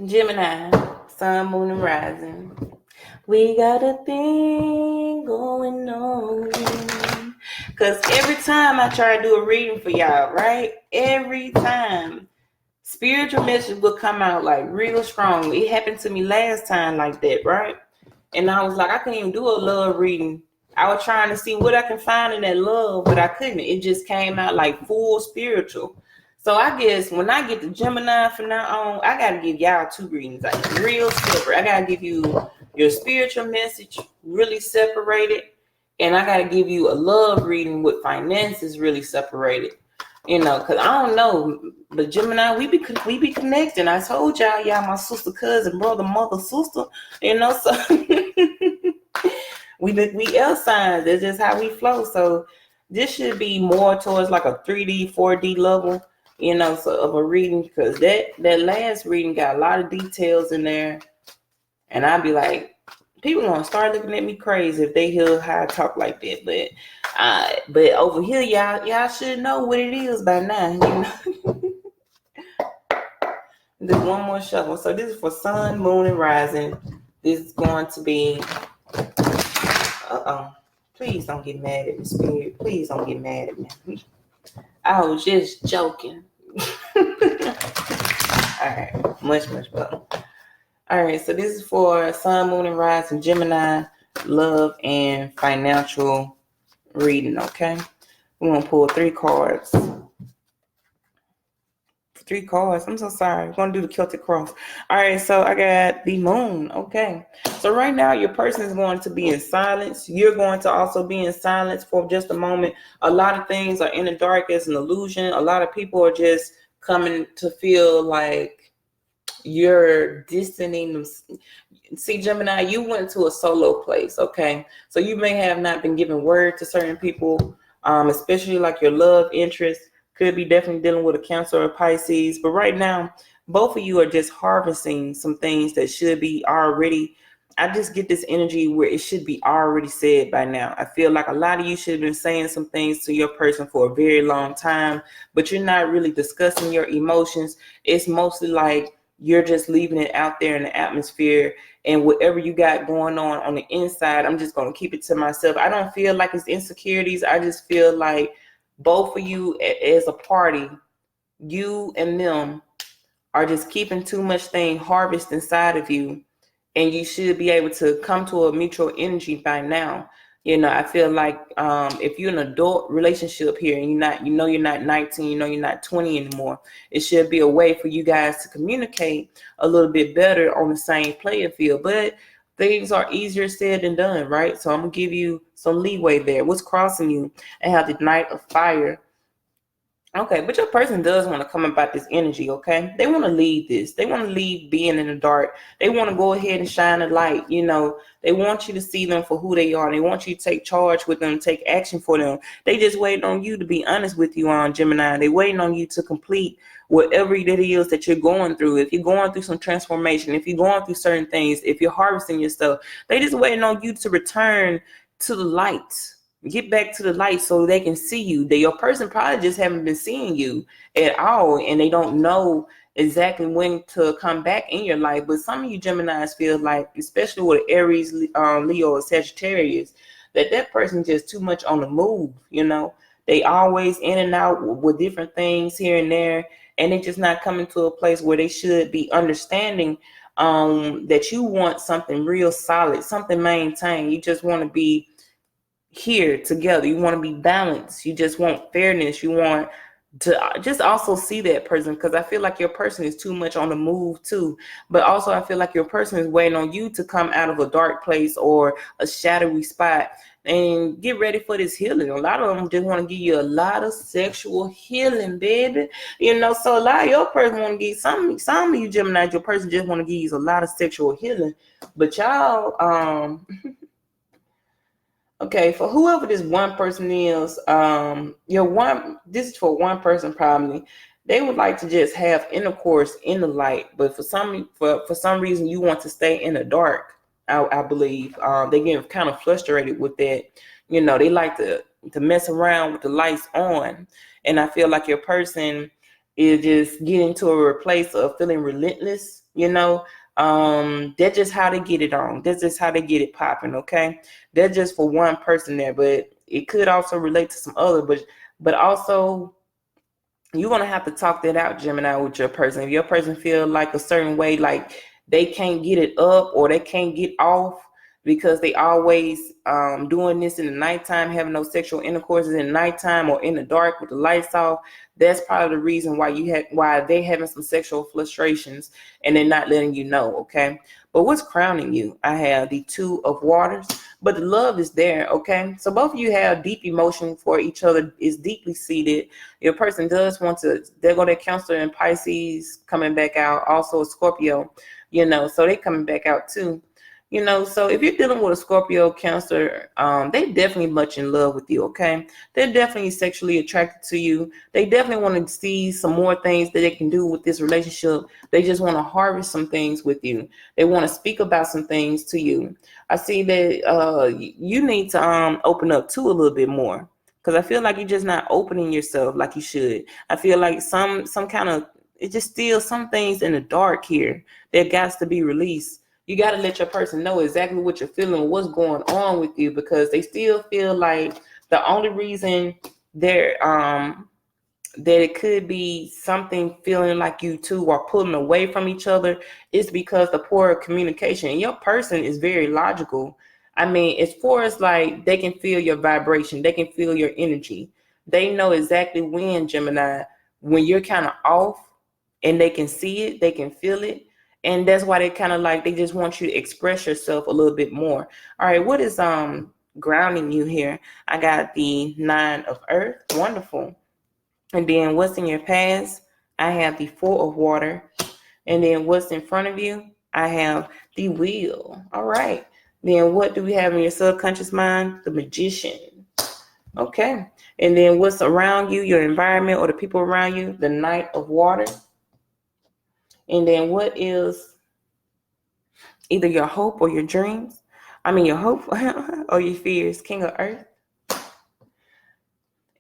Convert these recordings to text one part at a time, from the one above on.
Gemini, sun, moon, and rising. We got a thing going on. Because every time I try to do a reading for y'all, right? Every time, spiritual message will come out like real strong. It happened to me last time like that, right? And I was like, I couldn't even do a love reading. I was trying to see what I can find in that love, but I couldn't. It just came out like full spiritual. So I guess when I get to Gemini from now on, I gotta give y'all two readings, like real separate. I gotta give you your spiritual message really separated, and I gotta give you a love reading with finances really separated. Cause I don't know, but Gemini, we be connecting. I told y'all my sister, cousin, brother, mother, sister. So we L signs. That's just how we flow. So this should be more towards like a 3D, 4D level, so of a reading, because that last reading got a lot of details in there, and I'd be like, people gonna start looking at me crazy if they hear how I talk like that. But over here, y'all should know what it is by now. Just one more shuffle. So this is for sun, moon, and rising. This is going to be. Please don't get mad at me, Spirit. Please don't get mad at me. I was just joking. All right, much better. All right, so this is for sun, moon, and rising, Gemini, love, and financial reading. Okay, we're gonna pull 3 cards. 3 cards. I'm so sorry. We're going to do the Celtic cross. All right, so I got the moon. Okay. So right now, your person is going to be in silence. You're going to also be in silence for just a moment. A lot of things are in the dark as an illusion. A lot of people are just coming to feel like you're distancing them. See, Gemini, you went to a solo place, okay? So you may have not been giving word to certain people, especially like your love interest. Could be definitely dealing with a Cancer or Pisces. But right now, both of you are just harvesting some things that should be already. I just get this energy where it should be already said by now. I feel like a lot of you should have been saying some things to your person for a very long time, but you're not really discussing your emotions. It's mostly like you're just leaving it out there in the atmosphere, and whatever you got going on the inside, I'm just going to keep it to myself. I don't feel like it's insecurities. I just feel like both of you as a party, you and them, are just keeping too much thing harvest inside of you, and you should be able to come to a mutual energy by now. I feel like if you're an adult relationship here and you're not 19, you're not 20 anymore, it should be a way for you guys to communicate a little bit better on the same playing field. But things are easier said than done, right? So I'm gonna give you some leeway there. What's crossing you? I have the Knight of Fire. Okay, but your person does want to come about this energy, okay? They want to leave this. They want to leave being in the dark. They want to go ahead and shine a light, They want you to see them for who they are. They want you to take charge with them, take action for them. They just waiting on you to be honest with you on Gemini. They waiting on you to complete whatever it is that you're going through. If you're going through some transformation, if you're going through certain things, if you're harvesting your stuff, they just waiting on you to return to the light. Get back to the light so they can see you. Your person probably just haven't been seeing you at all, and they don't know exactly when to come back in your life. But some of you Geminis feel like, especially with Aries, Leo, or Sagittarius, that person just too much on the move. They always in and out with different things here and there, and they just not coming to a place where they should be understanding that you want something real solid, something maintained. You just want to be here together. You want to be balanced. You just want fairness. You want to just also see that person, because I feel like your person is too much on the move too. But also I feel like your person is waiting on you to come out of a dark place or a shadowy spot and get ready for this healing. A lot of them just want to give you a lot of sexual healing, baby. So a lot of your person want to give some of you Gemini, your person just want to give you a lot of sexual healing. But y'all, okay, for whoever this one person is, this is for one person probably. They would like to just have intercourse in the light, but for some reason you want to stay in the dark. I believe they get kind of frustrated with that. They like to mess around with the lights on, and I feel like your person is just getting to a place of feeling relentless You know, that's just how they get it on. That's just how they get it popping. Okay, that's just for one person there, but it could also relate to some other. But also, you're gonna have to talk that out, Gemini, with your person. If your person feel like a certain way, like they can't get it up or they can't get off because they always doing this in the nighttime, having no sexual intercourse in the nighttime or in the dark with the lights off, that's probably the reason why they having some sexual frustrations and they're not letting you know. Okay, but what's crowning you? I have the Two of Waters, but the love is there. Okay, so both of you have deep emotion for each other, is deeply seated. Your person does want to, there go their Cancer and Pisces coming back out, also a Scorpio, so they coming back out too. So if you're dealing with a Scorpio, Cancer, they definitely much in love with you, okay? They're definitely sexually attracted to you. They definitely want to see some more things that they can do with this relationship. They just want to harvest some things with you. They want to speak about some things to you. I see that you need to open up too a little bit more, because I feel like you're just not opening yourself like you should. I feel like some kind of, it just still some things in the dark here that got to be released. You got to let your person know exactly what you're feeling, what's going on with you, because they still feel like the only reason they're that it could be something feeling like you two are pulling away from each other is because the poor communication. And your person is very logical. I mean, as far as like they can feel your vibration, they can feel your energy. They know exactly when, Gemini, when you're kind of off, and they can see it, they can feel it. And that's why they kind of like, they just want you to express yourself a little bit more. All right, what is grounding you here? I got the Nine of Earth. Wonderful. And then what's in your past? I have the Four of Water. And then what's in front of you? I have the Wheel. All right. Then what do we have in your subconscious mind? The Magician. Okay. And then what's around you, your environment or the people around you? The Knight of Water. And then what is either your hope or your dreams? I mean, your hope or your fears? King of Earth.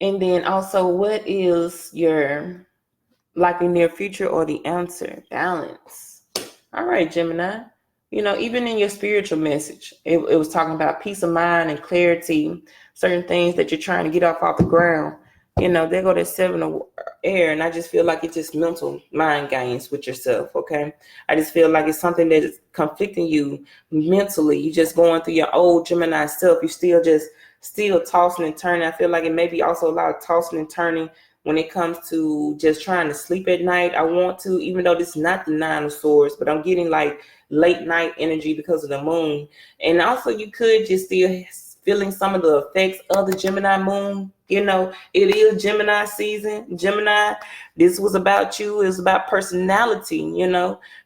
And then also, what is your likely near future or the answer? Balance. All right, Gemini. Even in your spiritual message, it was talking about peace of mind and clarity, certain things that you're trying to get off the ground. There go that Seven of Air, and I just feel like it's just mental mind games with yourself, okay? I just feel like it's something that is conflicting you mentally. You just going through your old Gemini self. You still tossing and turning. I feel like it may be also a lot of tossing and turning when it comes to just trying to sleep at night. I want to, even though this is not the Nine of Swords, but I'm getting like late night energy because of the moon. And also you could just still feeling some of the effects of the Gemini moon. It is Gemini season. Gemini, this was about you. It was about personality.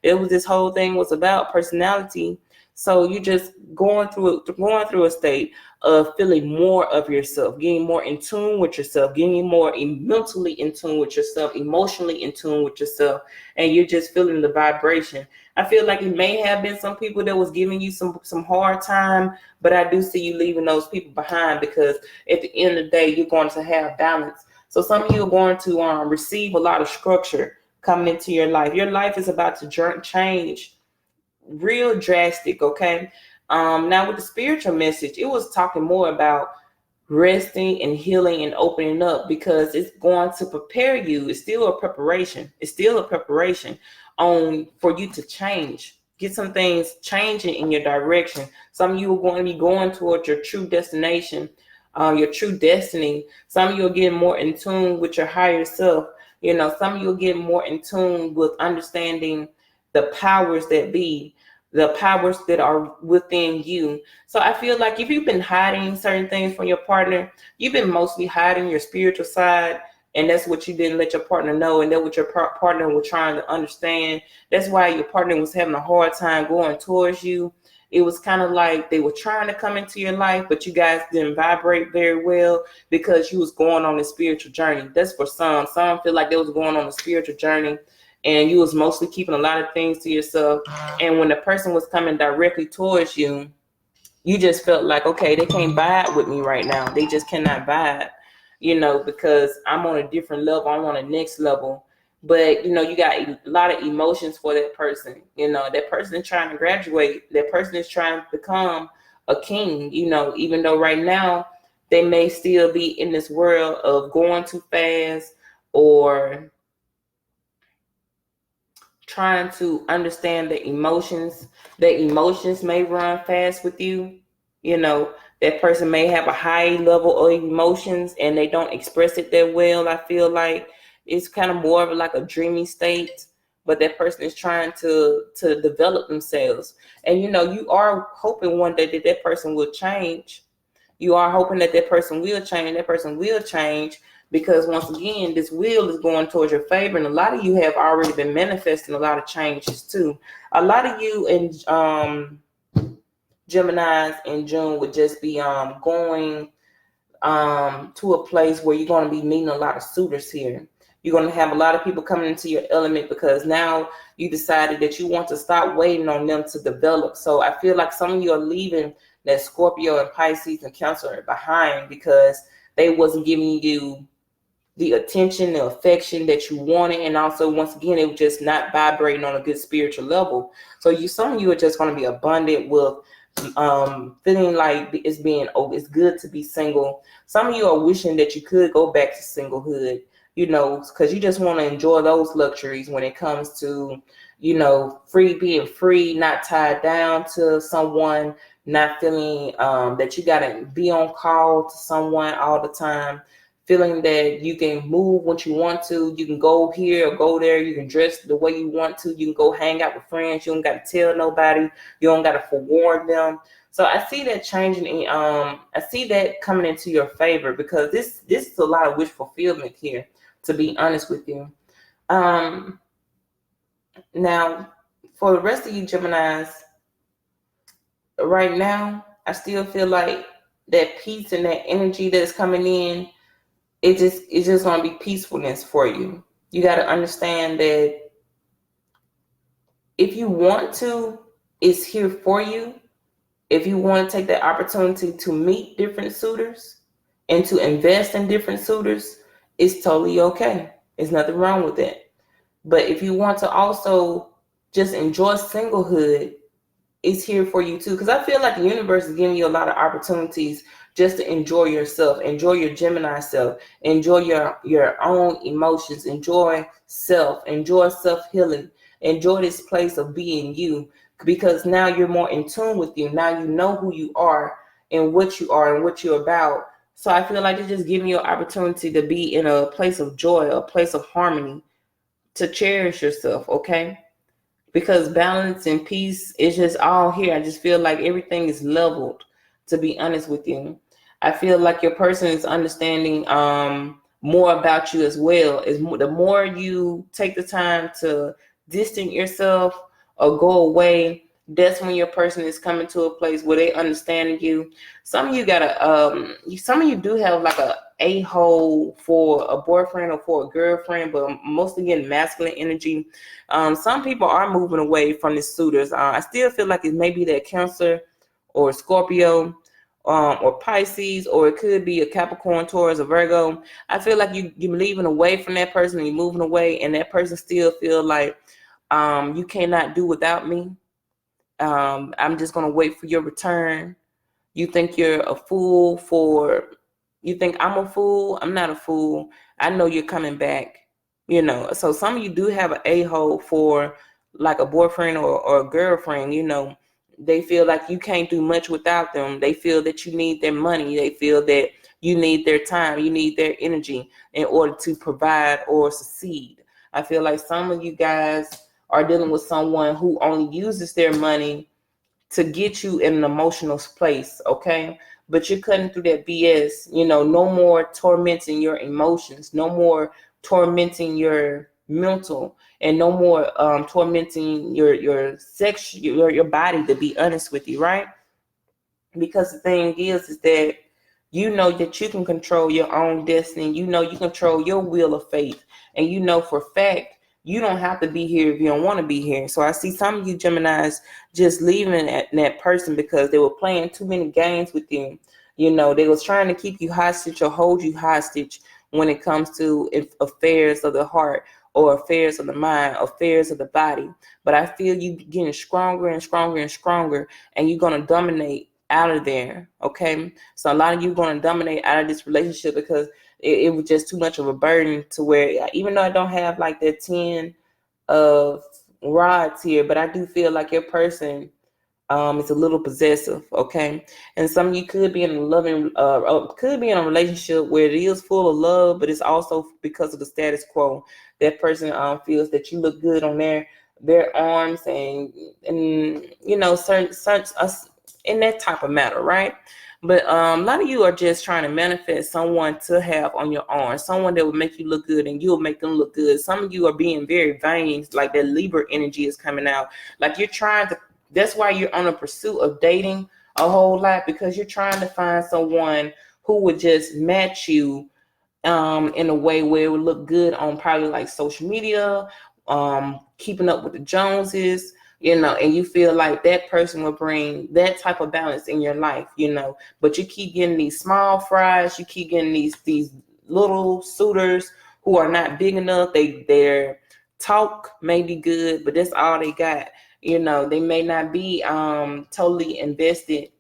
This whole thing was about personality. So you just going through a state of feeling more of yourself, getting more in tune with yourself, getting more mentally in tune with yourself, emotionally in tune with yourself, and you're just feeling the vibration. I feel like it may have been some people that was giving you some hard time, but I do see you leaving those people behind, because at the end of the day, you're going to have balance. So some of you are going to receive a lot of structure coming into your life. Your life is about to change real drastic, okay? Now with the spiritual message, it was talking more about resting and healing and opening up, because it's going to prepare you. It's still a preparation. For you to change, get some things changing in your direction. Some of you are going to be going towards your true destination, your true destiny. Some of you are getting more in tune with your higher self. Some of you are getting more in tune with understanding the powers that be, the powers that are within you. So I feel like if you've been hiding certain things from your partner, you've been mostly hiding your spiritual side, and that's what you didn't let your partner know, and that's what your partner was trying to understand. That's why your partner was having a hard time going towards you. It was kind of like they were trying to come into your life, but you guys didn't vibrate very well because you was going on a spiritual journey. That's for some. Some feel like they was going on a spiritual journey, and you was mostly keeping a lot of things to yourself. And when the person was coming directly towards you, you just felt like, okay, they can't vibe with me right now. They just cannot vibe, because I'm on a different level. I'm on a next level. but you know, you got a lot of emotions for that person. You know, that person is trying to graduate. That person is trying to become a king. You know, even though right now they may still be in this world of going too fast or trying to understand the emotions. The emotions may run fast with you. You know, that person may have a high level of emotions and they don't express it that well. I feel like it's kind of more of like a dreamy state, but that person is trying to develop themselves. And you know, you are hoping one day that that person will change. You are hoping that that person will change. That person will change, because once again, this wheel is going towards your favor, and a lot of you have already been manifesting a lot of changes too. A lot of you in Geminis in June would just be going to a place where you're going to be meeting a lot of suitors here. You're going to have a lot of people coming into your element because now you decided that you want to stop waiting on them to develop. So I feel like some of you are leaving that Scorpio and Pisces and Cancer behind because they wasn't giving you the attention, the affection that you wanted, and also once again, it was just not vibrating on a good spiritual level. So some of you are just going to be abundant with feeling like it's good to be single. Some of you are wishing that you could go back to singlehood, you know, because you just want to enjoy those luxuries when it comes to, you know, being free, not tied down to someone, not feeling that you got to be on call to someone all the time, feeling that you can move what you want to, you can go here or go there, you can dress the way you want to, you can go hang out with friends, you don't got to tell nobody, you don't got to forewarn them. So I see that changing. I see that coming into your favor because this is a lot of wish fulfillment here, to be honest with you. Now, for the rest of you Geminis, right now, I still feel like that peace and that energy that's coming in, it's just going to be peacefulness for you. You got to understand that if you want to, it's here for you. If you want to take the opportunity to meet different suitors and to invest in different suitors, it's totally okay. There's nothing wrong with that. But if you want to also just enjoy singlehood, it's here for you too. Because I feel like the universe is giving you a lot of opportunities just to enjoy yourself, enjoy your Gemini self, enjoy your own emotions, enjoy self-healing, enjoy this place of being you, because now you're more in tune with you. Now you know who you are and what you're about. So I feel like it's just giving you an opportunity to be in a place of joy, a place of harmony, to cherish yourself, okay? Because balance and peace is just all here. I just feel like everything is leveled, to be honest with you. I feel like your person is understanding more about you as well. The more you take the time to distance yourself or go away, that's when your person is coming to a place where they understand you. Some of you do have like a hole for a boyfriend or for a girlfriend, but mostly getting masculine energy. Some people are moving away from the suitors. I still feel like it may be that Cancer or Scorpio, or Pisces, or it could be a Capricorn, Taurus, or Virgo. I feel like you're leaving away from that person, and you're moving away, and that person still feel like you cannot do without me. I'm just gonna wait for your return. You think you're a fool you think I'm a fool? I'm not a fool. I know you're coming back. You know, so some of you do have an a-hole for like a boyfriend or a girlfriend. You know, they feel like you can't do much without them. They feel that you need their money. They feel that you need their time. You need their energy in order to provide or succeed. I feel like some of you guys are dealing with someone who only uses their money to get you in an emotional place, okay? But you're cutting through that BS. You know, no more tormenting your emotions, no more tormenting your mental, and no more tormenting your sex, your body, to be honest with you, right? Because the thing is that you know that you can control your own destiny. You know you control your wheel of fate, and you know for a fact you don't have to be here if you don't want to be here. So I see some of you Geminis just leaving that person because they were playing too many games with you. You know, they was trying to keep you hostage or hold you hostage when it comes to affairs of the heart, or affairs of the mind, affairs of the body. But I feel you getting stronger and stronger and stronger, and you're going to dominate out of there, okay? So a lot of you going to dominate out of this relationship because it was just too much of a burden to where, even though I don't have like that 10 of rods here, but I do feel like your person it's a little possessive, okay? And some of you could be in a loving, could be in a relationship where it is full of love, but it's also because of the status quo. That person feels that you look good on their arms and you know, certain in that type of matter, right? But a lot of you are just trying to manifest someone to have on your arm, someone that will make you look good and you'll make them look good. Some of you are being very vain, like that Libra energy is coming out, like you're trying to. That's why you're on a pursuit of dating a whole lot, because you're trying to find someone who would just match you in a way where it would look good on probably like social media, keeping up with the Joneses, you know, and you feel like that person will bring that type of balance in your life, you know, but you keep getting these small fries, you keep getting these little suitors who are not big enough. Their talk may be good, but that's all they got. You know, they may not be totally invested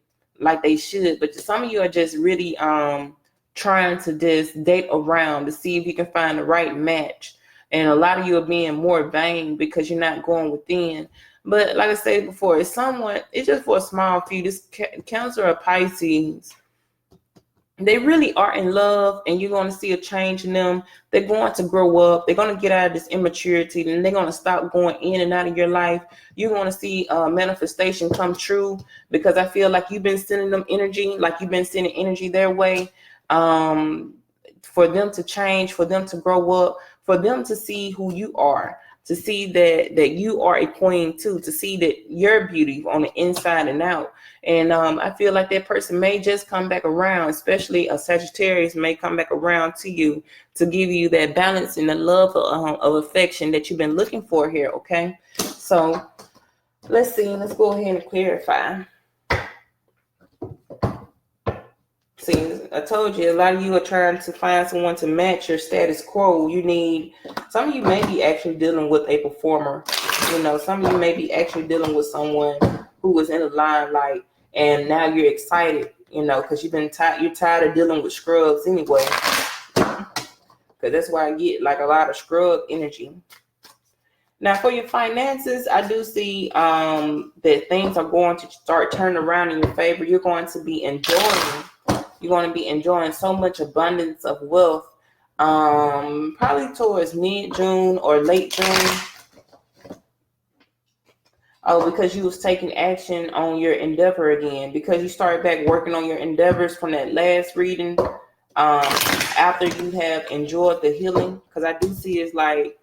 like they should, but some of you are just really trying to just date around to see if you can find the right match. And a lot of you are being more vain because you're not going within. But like I said before, it's just for a small few. This Cancer or Pisces, they really are in love, and you're going to see a change in them. They're going to grow up. They're going to get out of this immaturity, and they're going to stop going in and out of your life. You're going to see manifestation come true, because I feel like you've been sending them energy, like you've been sending energy their way, for them to change, for them to grow up, for them to see who you are, to see that you are a queen too, to see that you're beauty on the inside and out. And I feel like that person may just come back around, especially a Sagittarius may come back around to you to give you that balance and the love of affection that you've been looking for here, okay? So let's see. Let's go ahead and clarify. See, I told you, a lot of you are trying to find someone to match your status quo. Some of you may be actually dealing with a performer. You know, some of you may be actually dealing with someone who was in the limelight, and now you're excited, you know, because you're tired of dealing with scrubs anyway. Because that's why I get like a lot of scrub energy. Now, for your finances, I do see that things are going to start turning around in your favor. You're going to be enjoying so much abundance of wealth, probably towards mid-June or late June. Oh, because you was taking action on your endeavor again, because you started back working on your endeavors from that last reading, after you have enjoyed the healing. Because I do see it's like,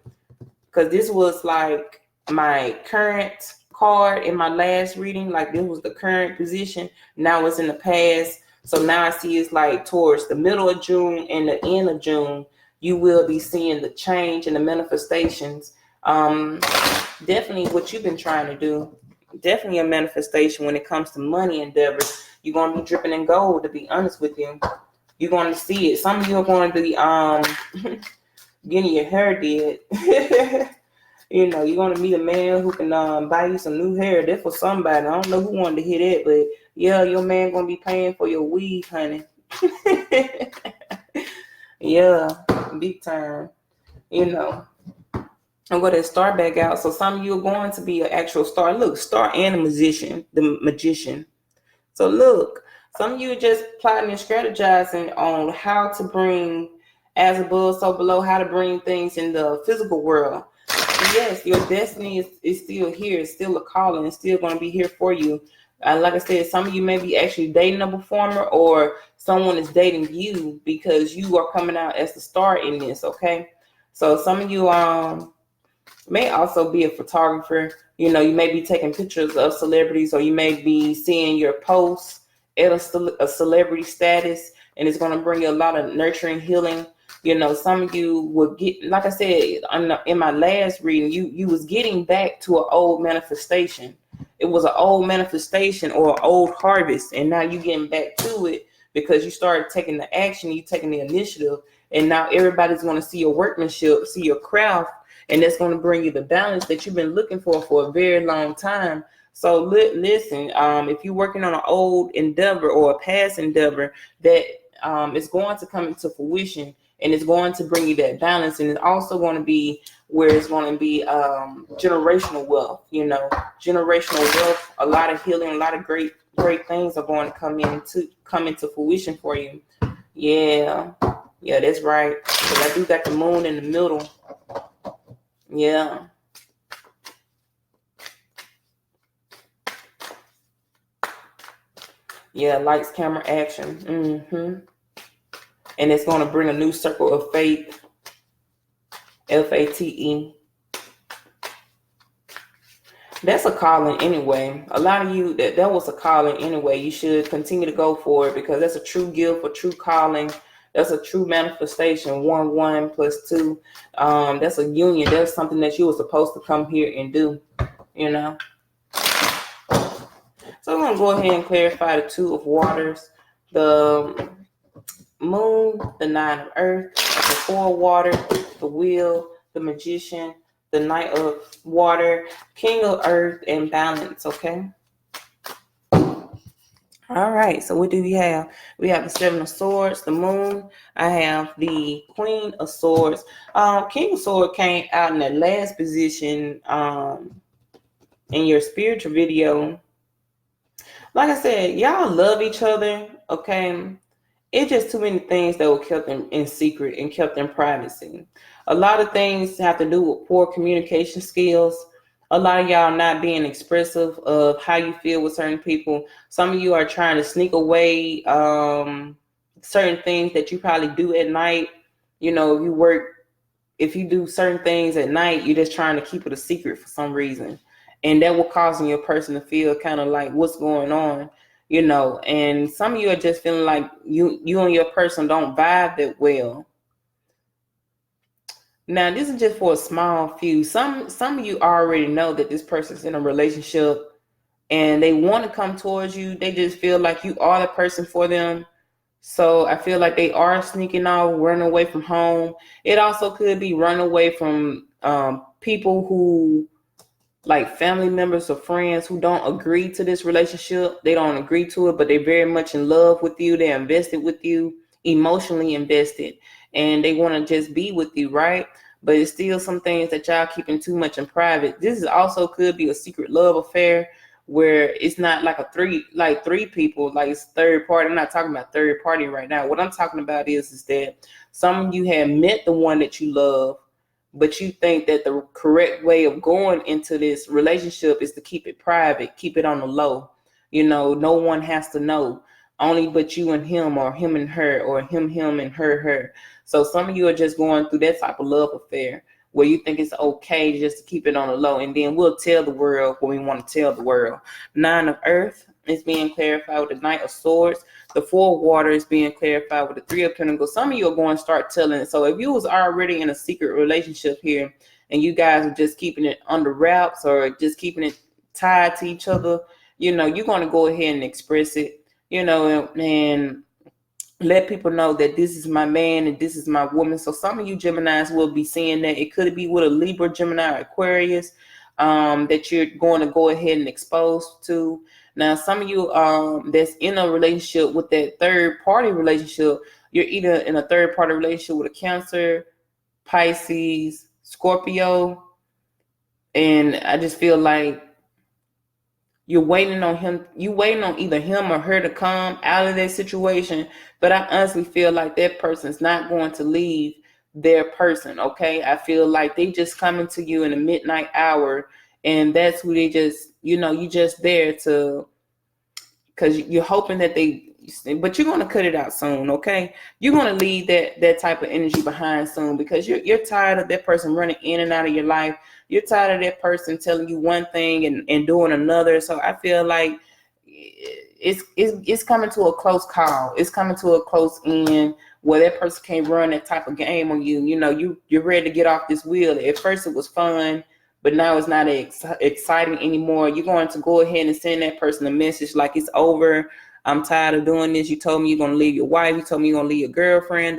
because this was like my current card in my last reading, like this was the current position. Now it's in the past. So now I see it's like towards the middle of June and the end of June, you will be seeing the change and the manifestations. Definitely what you've been trying to do. Definitely a manifestation when it comes to money endeavors. You're going to be dripping in gold, to be honest with you. You're going to see it. Some of you are going to be getting your hair did. You know, you're going to meet a man who can buy you some new hair. That's for somebody. I don't know who wanted to hear that, but yeah, your man going to be paying for your weave, honey. Yeah, big time. You know, I'm going to start back out. So some of you are going to be an actual star. Look, star and the magician. So look, some of you are just plotting and strategizing on how to bring as above, so below, how to bring things in the physical world. Yes, your destiny is still here. It's still a calling. It's still going to be here for you. Like I said, some of you may be actually dating a performer, or someone is dating you because you are coming out as the star in this, okay? So some of you may also be a photographer. You know, you may be taking pictures of celebrities, or you may be seeing your posts at a celebrity status, and it's going to bring you a lot of nurturing, healing. You know, some of you will get, like I said, in my last reading, you was getting back to an old manifestation. It was an old manifestation or an old harvest, and now you're getting back to it because you started taking the action, you taking the initiative, and now everybody's going to see your workmanship, see your craft, And that's going to bring you the balance that you've been looking for a very long time. So listen, if you're working on an old endeavor or a past endeavor that is going to come into fruition, and it's going to bring you that balance, and it's also going to be where it's going to be generational wealth, generational wealth, a lot of healing, a lot of great things are going to come into fruition for you. Yeah, that's right. Because I do got the moon in the middle. Yeah. Yeah, lights, camera, action. And it's going to bring a new circle of faith. Fate. That's a calling anyway. A lot of you, that was a calling anyway. You should continue to go for it, because that's a true gift, a true calling. That's a true manifestation. 1 1 + 2. That's a union. That's something that you were supposed to come here and do, So I'm going to go ahead and clarify the 2 of Waters, the Moon, the 9 of Earth, the 4 of Water, the Wheel, the Magician, the Knight of Water, King of Earth, and Balance, okay? All right, so what do we have? We have the 7 of Swords, the Moon. I have the Queen of Swords. King of Swords came out in the last position in your spiritual video. Like I said, y'all love each other, okay? It's just too many things that were kept in secret and kept in privacy. A lot of things have to do with poor communication skills. A lot of y'all not being expressive of how you feel with certain people. Some of you are trying to sneak away certain things that you probably do at night. If you do certain things at night, you're just trying to keep it a secret for some reason. And that will cause your person to feel kind of like, what's going on? And some of you are just feeling like you and your person don't vibe that well. Now, this is just for a small few. Some of you already know that this person's in a relationship and they want to come towards you. They just feel like you are the person for them. So I feel like they are sneaking off, running away from home. It also could be running away from people who, like family members or friends who don't agree to this relationship. They don't agree to it, but they're very much in love with you. They're invested with you, emotionally invested, and they want to just be with you, right? But it's still some things that y'all keeping too much in private. This is also could be a secret love affair where it's not like three people, like it's third party. I'm not talking about third party right now. What I'm talking about is that some of you have met the one that you love, but you think that the correct way of going into this relationship is to keep it private, keep it on the low. No one has to know, only but you and him, or him and her, or him and her. So some of you are just going through that type of love affair where you think it's okay just to keep it on the low, and then we'll tell the world what we want to tell the world. 9 of Earth is being clarified with the Knight of Swords. The 4 of Water is being clarified with the 3 of Pentacles. Some of you are going to start telling it. So if you was already in a secret relationship here and you guys are just keeping it under wraps or just keeping it tied to each other, you're going to go ahead and express it, and let people know that this is my man and this is my woman. So some of you Geminis will be seeing that. It could be with a Libra, Gemini, Aquarius that you're going to go ahead and expose to. Now, some of you that's in a relationship with that third party relationship, you're either in a third party relationship with a Cancer, Pisces, Scorpio, and I just feel like you're waiting on him. You waiting on either him or her to come out of that situation. But I honestly feel like that person's not going to leave their person. Okay. I feel like they just coming to you in the midnight hour, and that's who they just, you just there to, because you're hoping that but you're going to cut it out soon. Okay. You're going to leave that type of energy behind soon, because you're tired of that person running in and out of your life. You're tired of that person telling you one thing and doing another. So I feel like it's coming to a close call. It's coming to a close end where that person can't run that type of game on you. You're ready to get off this wheel. At first it was fun, but now it's not exciting anymore. You're going to go ahead and send that person a message like, it's over. I'm tired of doing this. You told me you're going to leave your wife. You told me you're going to leave your girlfriend.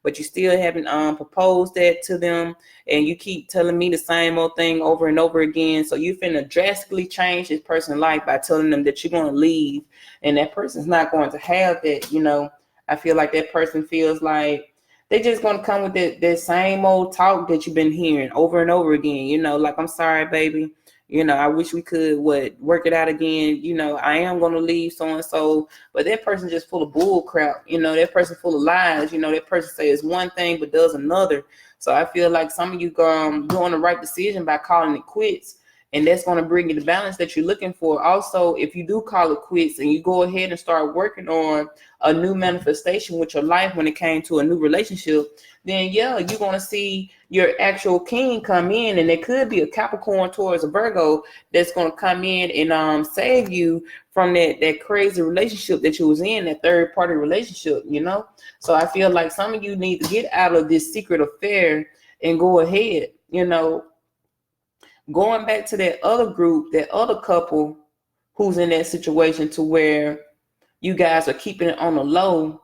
but you still haven't proposed that to them, and you keep telling me the same old thing over and over again. So you finna drastically change this person's life by telling them that you're going to leave, and that person's not going to have that. I feel like that person feels like they just going to come with that same old talk that you've been hearing over and over again. Like, I'm sorry, baby. I wish we could work it out again. I am going to leave so-and-so, but that person just full of bull crap. That person full of lies. That person says one thing but does another. So I feel like some of you doing the right decision by calling it quits, and that's going to bring you the balance that you're looking for. Also, if you do call it quits and you go ahead and start working on a new manifestation with your life when it came to a new relationship, then yeah, you're going to see your actual king come in, and it could be a Capricorn towards a Virgo that's going to come in and save you from that crazy relationship that you was in, that third party relationship. So I feel like some of you need to get out of this secret affair and go ahead, going back to that other group, that other couple who's in that situation to where you guys are keeping it on the low.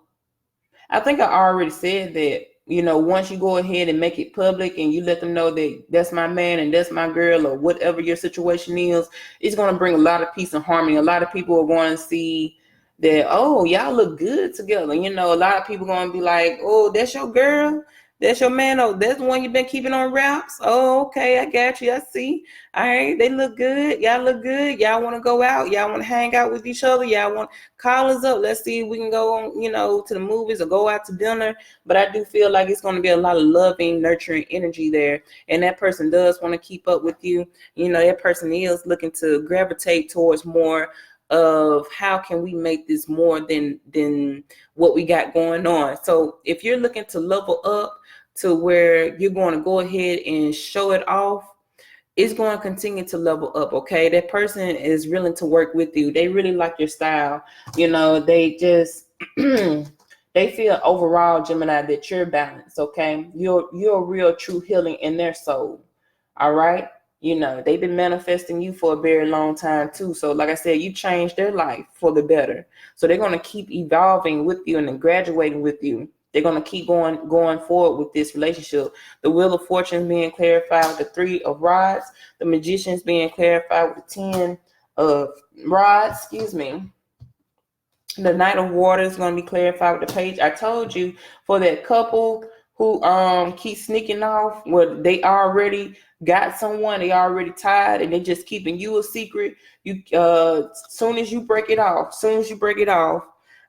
I think I already said that, once you go ahead and make it public and you let them know that that's my man and that's my girl, or whatever your situation is, it's going to bring a lot of peace and harmony. A lot of people are going to see that, oh, y'all look good together. A lot of people going to be like, oh, that's your girl. That's your man. Oh, that's the one you've been keeping on wraps. Oh, okay. I got you. I see. All right. They look good. Y'all look good. Y'all want to go out. Y'all want to hang out with each other. Y'all want to call us up. Let's see if we can go on, to the movies or go out to dinner. But I do feel like it's going to be a lot of loving, nurturing energy there. And that person does want to keep up with you. That person is looking to gravitate towards more of how can we make this more than what we got going on. So if you're looking to level up to where you're going to go ahead and show it off, it's going to continue to level up. Okay, that person is willing to work with you. They really like your style. They just they feel overall, Gemini, that you're balanced. Okay, you're a real true healing in their soul. All right. They've been manifesting you for a very long time too. So like I said, you changed their life for the better. So they're going to keep evolving with you and then graduating with you. They're going to keep going forward with this relationship. The Wheel of Fortune being clarified with the 3 of Rods. The Magician's being clarified with the 10 of Rods. The Knight of Water is going to be clarified with the Page. I told you, for that couple who keep sneaking off, where they already got someone, they already tied, and they just keeping you a secret. You soon as you break it off,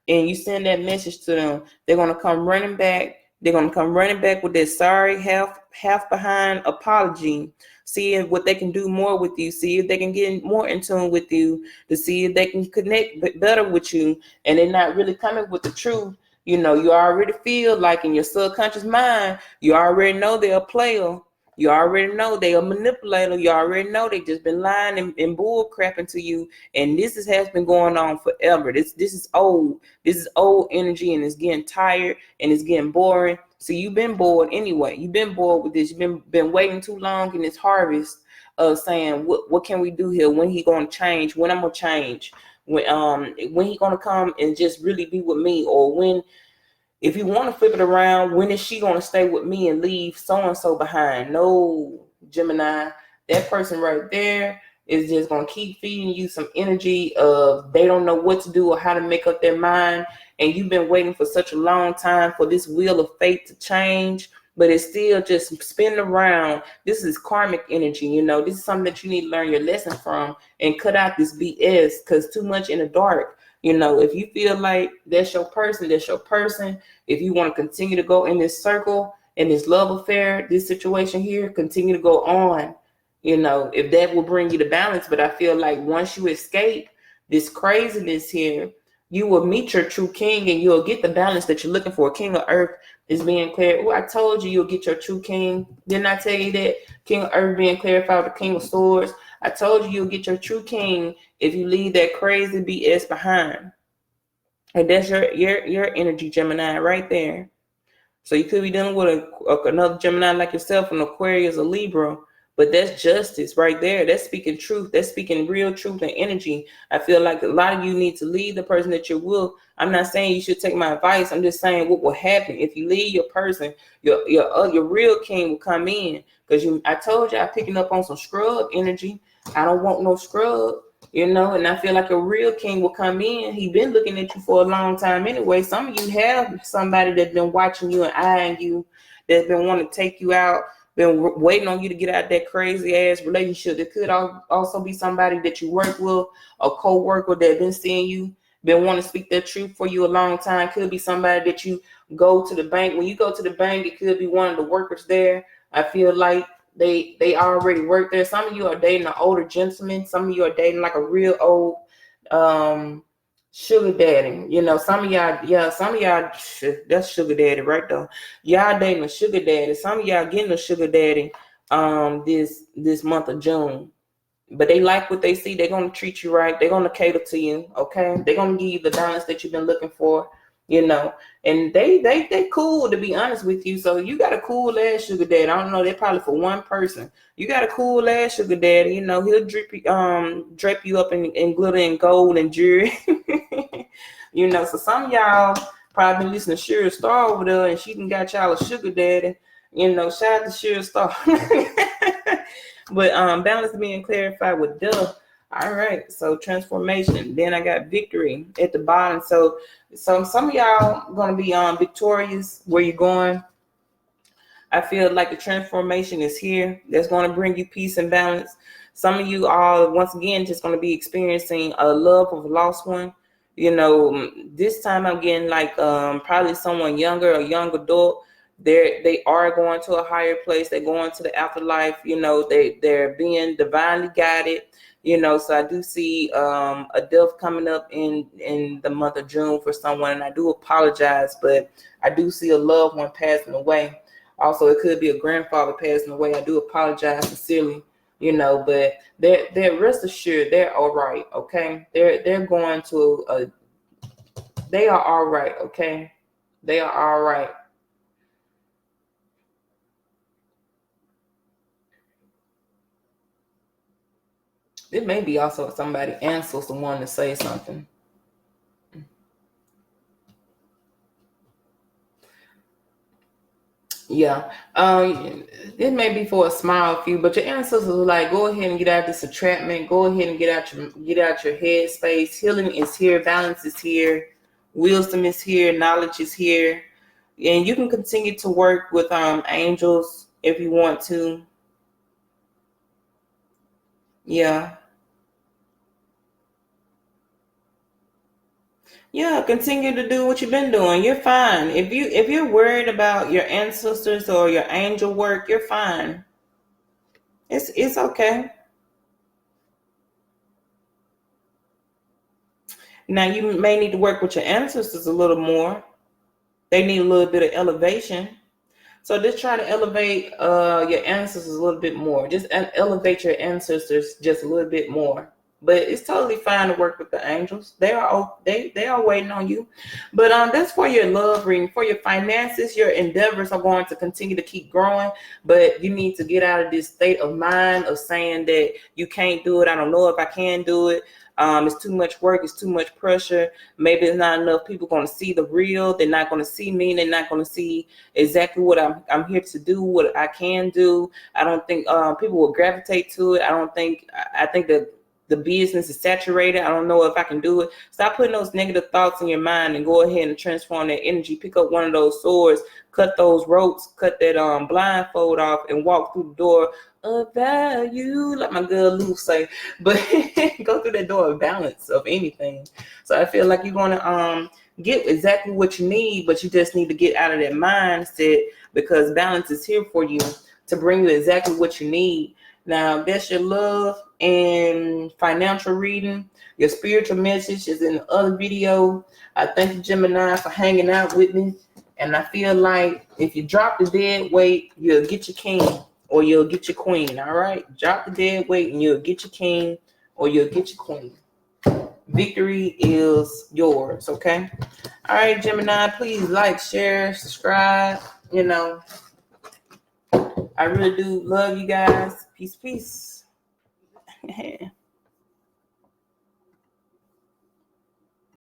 and you send that message to them, they're gonna come running back. They're gonna come running back with their sorry, half behind apology. See what they can do more with you. See if they can get more in tune with you, to see if they can connect better with you. And they're not really coming with the truth. You already feel like in your subconscious mind, you already know they're a player. You already know they a manipulator. You already know they just been lying and bull crapping to you. And this has been going on forever. This is old. This is old energy, and it's getting tired and it's getting boring. So you've been bored anyway. You've been bored with this. You've been waiting too long in this harvest of saying, what can we do here? When he gonna change? When I'm gonna change? When he gonna come and just really be with me? Or when, if you want to flip it around, when is she going to stay with me and leave so-and-so behind? No, Gemini, that person right there is just going to keep feeding you some energy of they don't know what to do or how to make up their mind. And you've been waiting for such a long time for this wheel of fate to change, but it's still just spinning around. This is karmic energy. This is something that you need to learn your lesson from and cut out this BS, because too much in the dark. If you feel like that's your person, that's your person. If you want to continue to go in this circle, in this love affair, this situation here, continue to go on, if that will bring you the balance. But I feel like once you escape this craziness here, you will meet your true king and you'll get the balance that you're looking for. King of Earth is being cleared. I told you you'll get your true king. Didn't I tell you that? King of Earth being clarified with the King of Swords. I told you you'll get your true king if you leave that crazy BS behind. And that's your energy, Gemini, right there. So you could be dealing with another Gemini like yourself, an Aquarius, a Libra. But that's justice right there. That's speaking truth. That's speaking real truth and energy. I feel like a lot of you need to leave the person that you're with. I'm not saying you should take my advice. I'm just saying what will happen if you leave your person. Your real king will come in, because I told you I'm picking up on some scrub energy. I don't want no scrub, and I feel like a real king will come in. He been looking at you for a long time anyway. Some of you have somebody that's been watching you and eyeing you, that's been wanting to take you out, been waiting on you to get out that crazy ass relationship. It could also be somebody that you work with, a co-worker that been seeing you, been wanting to speak their truth for you a long time. Could be somebody that you go to the bank. When you go to the bank, it could be one of the workers there. I feel like they already work there. Some of you are dating an older gentleman. Some of you are dating like a real old sugar daddy. Some of y'all, that's sugar daddy right there. Y'all dating a sugar daddy. Some of y'all getting a sugar daddy this month of June. But they like what they see. They're going to treat you right. They're going to cater to you, okay? They're going to give you the balance that you've been looking for, And they cool, to be honest with you. So you got a cool ass sugar daddy. I don't know. They're probably for one person. You got a cool ass sugar daddy. He'll drape you up in glitter and gold and jewelry. So some of y'all probably been listening to Shira Star over there, and she done got y'all a sugar daddy. Shout out to Shira Star. But balance being clarified with duh. All right, so transformation. Then I got victory at the bottom. So some of y'all gonna be victorious where you're going. I feel like the transformation is here. That's gonna bring you peace and balance. Some of you are once again just gonna be experiencing a love of a lost one. This time I'm getting like probably someone younger, a young adult. They are going to a higher place. They're going to the afterlife. They're being divinely guided. So I do see a death coming up in the month of June for someone, and I do apologize, but I do see a loved one passing away. Also, it could be a grandfather passing away. I do apologize sincerely. But they're rest assured they're all right. Okay, they're going to they are all right. Okay, they are all right. It may be also somebody answers the one to say something. Yeah. It may be for a small few, but your ancestors are like, go ahead and get out this entrapment. Go ahead and get out your head space. Healing is here. Balance is here. Wisdom is here. Knowledge is here. And you can continue to work with angels if you want to. Yeah. Yeah, continue to do what you've been doing. You're fine. If you're worried about your ancestors or your angel work, you're fine. It's okay. Now you may need to work with your ancestors a little more. They need a little bit of elevation. So just try to elevate your ancestors a little bit more. Just elevate your ancestors just a little bit more. But it's totally fine to work with the angels. They are waiting on you. But that's for your love reading. For your finances, your endeavors are going to continue to keep growing. But you need to get out of this state of mind of saying that you can't do it. I don't know if I can do it. It's too much work. It's too much pressure. Maybe it's not enough people going to see the real. They're not going to see me. They're not going to see exactly what I'm here to do, what I can do. I don't think people will gravitate to it. I think that the business is saturated. I don't know if I can do it. Stop putting those negative thoughts in your mind and go ahead and transform that energy. Pick up one of those swords, cut those ropes, cut that blindfold off, and walk through the door of value, like my girl Lou say. But go through that door of balance of anything. So I feel like you're going to get exactly what you need, but you just need to get out of that mindset, because balance is here for you to bring you exactly what you need. Now, that's your love and financial reading. Your spiritual message is in the other video. I thank you, Gemini, for hanging out with me. And I feel like if you drop the dead weight, you'll get your king or you'll get your queen. All right? Drop the dead weight and you'll get your king or you'll get your queen. Victory is yours, okay? All right, Gemini, please like, share, subscribe. I really do love you guys. Peace, peace.